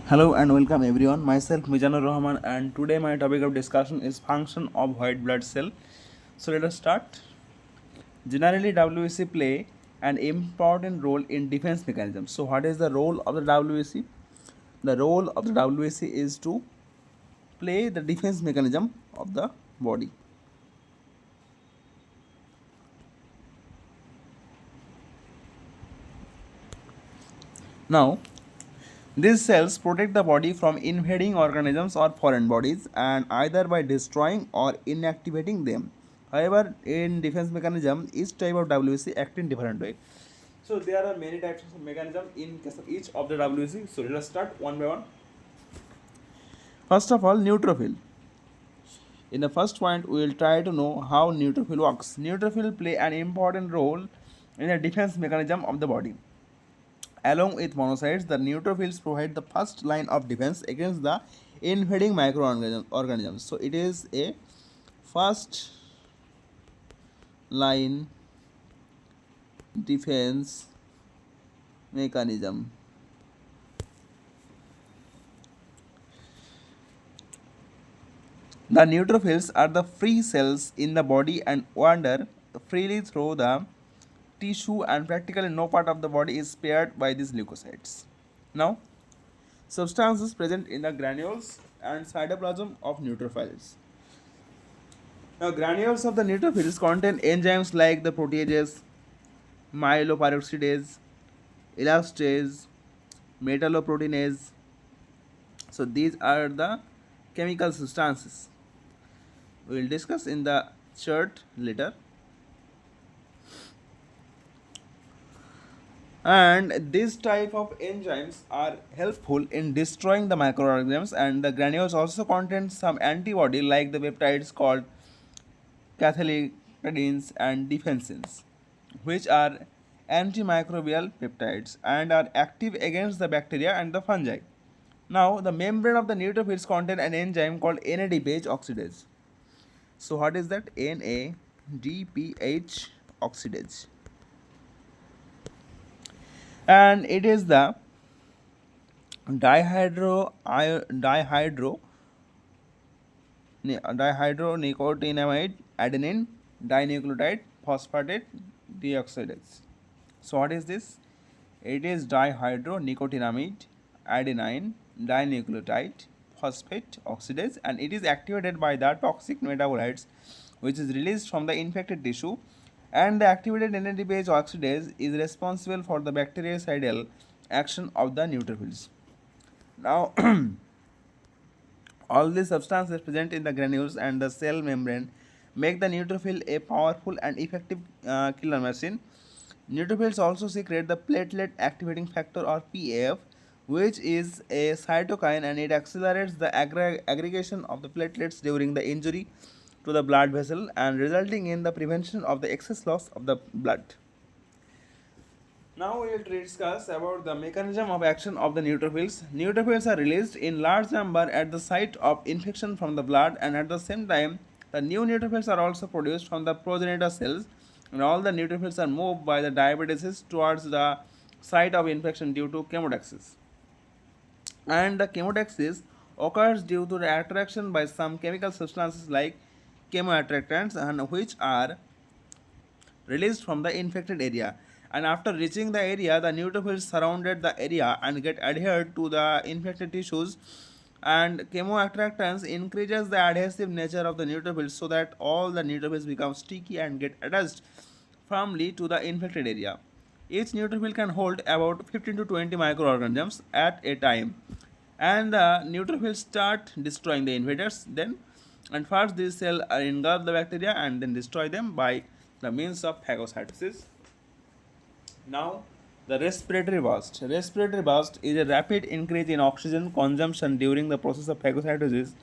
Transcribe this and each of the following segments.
Hello and welcome everyone. Myself Mijanur Rahaman, and today my topic of discussion is function of white blood cell. So let us start. Generally, WBC play an important role in defense mechanism. So what is the role of the WBC? The role of the WBC is to play the defense mechanism of the body. Now, these cells protect the body from invading organisms or foreign bodies and either by destroying or inactivating them. However, in defense mechanism, each type of WBC act in different way. So there are many types of mechanism in case of each of the WBC. So let us start one by one. First of all, neutrophil. In the first point, we will try to know how neutrophil works. Neutrophil play an important role in the defense mechanism of the body. Along with monocytes, the neutrophils provide the first line of defense against the invading microorganisms. So it is a first line defense mechanism. The neutrophils are the free cells in the body and wander freely through the tissue, and practically no part of the body is spared by these leukocytes. Now, substances present in the granules and cytoplasm of neutrophils. Now, granules of the neutrophils contain enzymes like the proteases, myeloperoxidase, elastase, metalloproteinase. So, these are the chemical substances. We will discuss in the chart later. And this type of enzymes are helpful in destroying the microorganisms, and the granules also contain some antibody like the peptides called cathelicidins and defensins, which are antimicrobial peptides and are active against the bacteria and the fungi. Now, the membrane of the neutrophils contain an enzyme called NADPH oxidase. So, what is that? NADPH oxidase. And it is the dihydronicotinamide adenine dinucleotide phosphate deoxidase. So what is this? It is dihydronicotinamide adenine dinucleotide phosphate oxidase, and it is activated by the toxic metabolites which is released from the infected tissue, and the activated NADPH oxidase is responsible for the bactericidal action of the neutrophils. Now, all these substances present in the granules and the cell membrane make the neutrophil a powerful and effective killer machine. Neutrophils also secrete the platelet activating factor or PAF, which is a cytokine, and it accelerates the aggregation of the platelets during the injury to the blood vessel and resulting in the prevention of the excess loss of the blood. Now we will discuss about the mechanism of action of the neutrophils. Neutrophils are released in large number at the site of infection from the blood, and at the same time the new neutrophils are also produced from the progenitor cells, and all the neutrophils are moved by the diabetes towards the site of infection due to chemotaxis. And the chemotaxis occurs due to the attraction by some chemical substances like chemoattractants, and which are released from the infected area, and after reaching the area the neutrophils surrounded the area and get adhered to the infected tissues, and chemoattractants increases the adhesive nature of the neutrophils so that all the neutrophils become sticky and get attached firmly to the infected area. Each neutrophil can hold about 15 to 20 microorganisms at a time, and the neutrophils start destroying the invaders then, and first these cells engulf the bacteria and then destroy them by the means of phagocytosis. Now, the respiratory burst. Respiratory burst is a rapid increase in oxygen consumption during the process of phagocytosis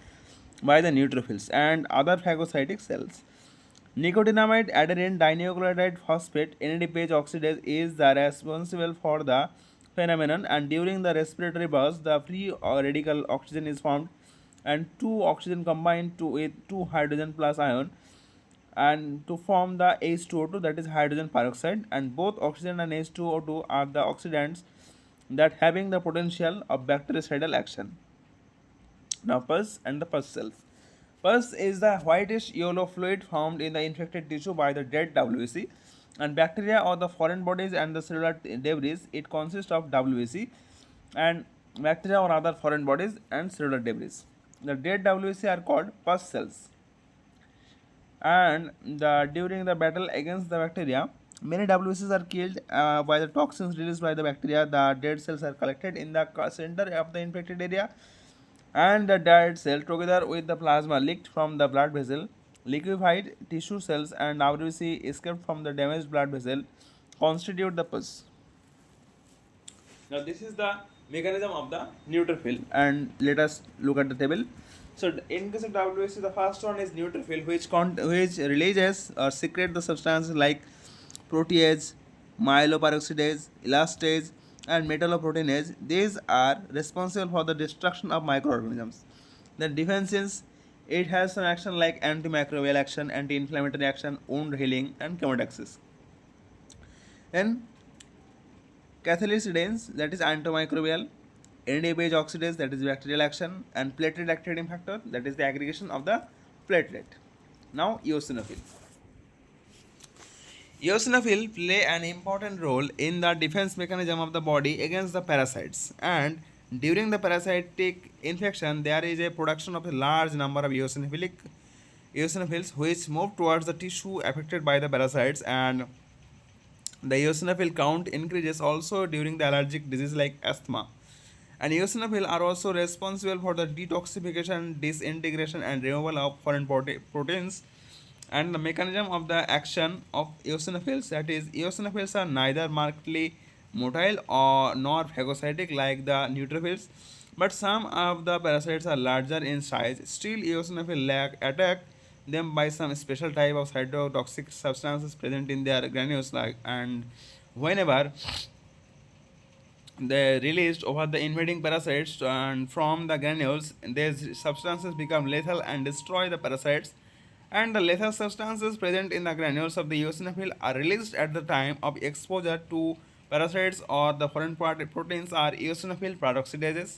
by the neutrophils and other phagocytic cells. Nicotinamide adenine dinucleotide phosphate NADPH oxidase is the responsible for the phenomenon, and during the respiratory burst the free radical oxygen is formed and two oxygen combine to with two hydrogen plus ion and to form the H2O2, that is hydrogen peroxide, and both oxygen and H2O2 are the oxidants that having the potential of bactericidal action. Now, pus and the pus cells. Pus is the whitish yellow fluid formed in the infected tissue by the dead WBC and bacteria or the foreign bodies and the cellular debris. It consists of WBC and bacteria or other foreign bodies and cellular debris. The dead WBC are called pus cells. And during the battle against the bacteria, many WBCs are killed by the toxins released by the bacteria. The dead cells are collected in the center of the infected area, and the dead cell, together with the plasma leaked from the blood vessel, liquefied tissue cells, and WBC escaped from the damaged blood vessel, constitute the pus. Now, this is the mechanism of the neutrophil, and let us look at the table. So, in case of WBC, the first one is neutrophil, which releases or secrete the substances like protease, myeloperoxidase, elastase, and metalloproteinase. These are responsible for the destruction of microorganisms. The defenses, it has some action like antimicrobial action, anti-inflammatory action, wound healing, and chemotaxis. Then cathelicidins, that is antimicrobial, NADH oxidase, that is bacterial action, and platelet activating factor, that is the aggregation of the platelet. Now, eosinophil. Eosinophil play an important role in the defense mechanism of the body against the parasites, and during the parasitic infection there is a production of a large number of eosinophils which move towards the tissue affected by the parasites, and the eosinophil count increases also during the allergic disease like asthma. And eosinophils are also responsible for the detoxification, disintegration, and removal of foreign proteins. And the mechanism of the action of eosinophils, that is, eosinophils are neither markedly motile or nor phagocytic like the neutrophils, but some of the parasites are larger in size. Still, eosinophils attack them by some special type of cytotoxic substances present in their granules, and whenever they released over the invading parasites and from the granules, these substances become lethal and destroy the parasites, and the lethal substances present in the granules of the eosinophil are released at the time of exposure to parasites or the foreign proteins are eosinophil peroxidases,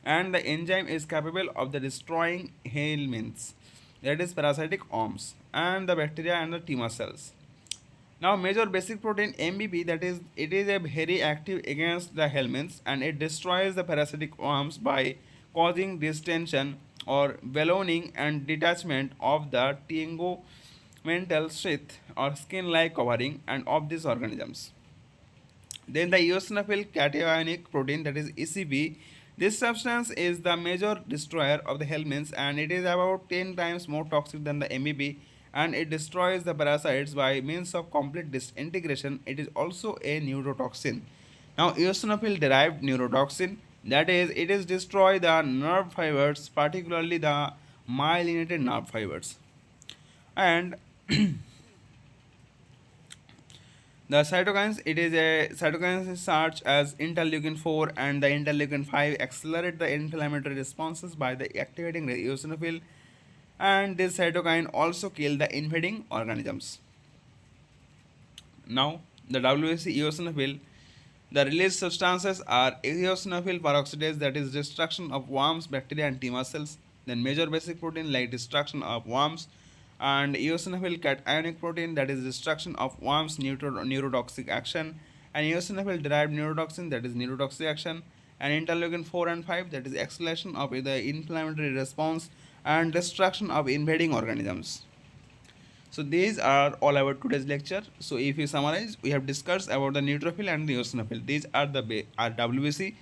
and the enzyme is capable of the destroying helminths, that is parasitic worms, and the bacteria and the tumor cells. Now, major basic protein MBP, that is, it is a very active against the helminths and it destroys the parasitic worms by causing distension or ballooning and detachment of the tegmental sheath or skin-like covering and of these organisms. Then the eosinophil cationic protein, that is ECP, this substance is the major destroyer of the helminths and it is about 10 times more toxic than the MBP, and it destroys the parasites by means of complete disintegration. It is also a neurotoxin. Now, eosinophil derived neurotoxin, that is, it is destroy the nerve fibers, particularly the myelinated nerve fibers. And the cytokines, it is a cytokines such as interleukin 4 and the interleukin 5 accelerate the inflammatory responses by the activating the eosinophil, and this cytokine also kill the invading organisms. Now, the WBC eosinophil, the released substances are eosinophil peroxidase, that is destruction of worms, bacteria, and tumor cells. Then major basic protein like destruction of worms, and eosinophil cationic protein, that is destruction of worms, neurotoxic action, and eosinophil derived neurotoxin, that is neurotoxic action, and interleukin 4 and 5, that is acceleration of the inflammatory response and destruction of invading organisms. So these are all about today's lecture. So if you summarize, we have discussed about the neutrophil and the eosinophil. These are the WBC,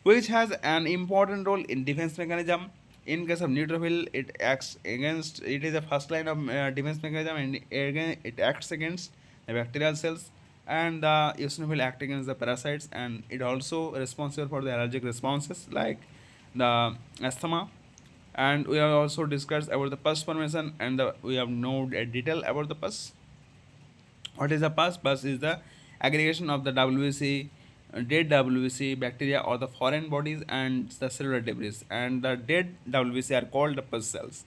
which has an important role in defense mechanism. In case of neutrophil, it acts against, it is a first line of defense mechanism, and again it acts against the bacterial cells, and the eosinophil act against the parasites, and it also responsible for the allergic responses like the asthma. And we have also discussed about the pus formation, and we have known a detail about the pus. What is the pus? Pus is the aggregation of the WBC, dead WBC bacteria or the foreign bodies and the cellular debris, and the dead WBC are called the pus cells.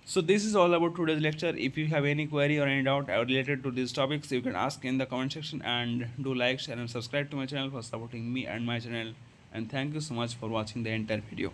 So this is all about today's lecture. If you have any query or any doubt related to these topics, you can ask in the comment section, and do like, share and subscribe to my channel for supporting me and my channel. And thank you so much for watching the entire video.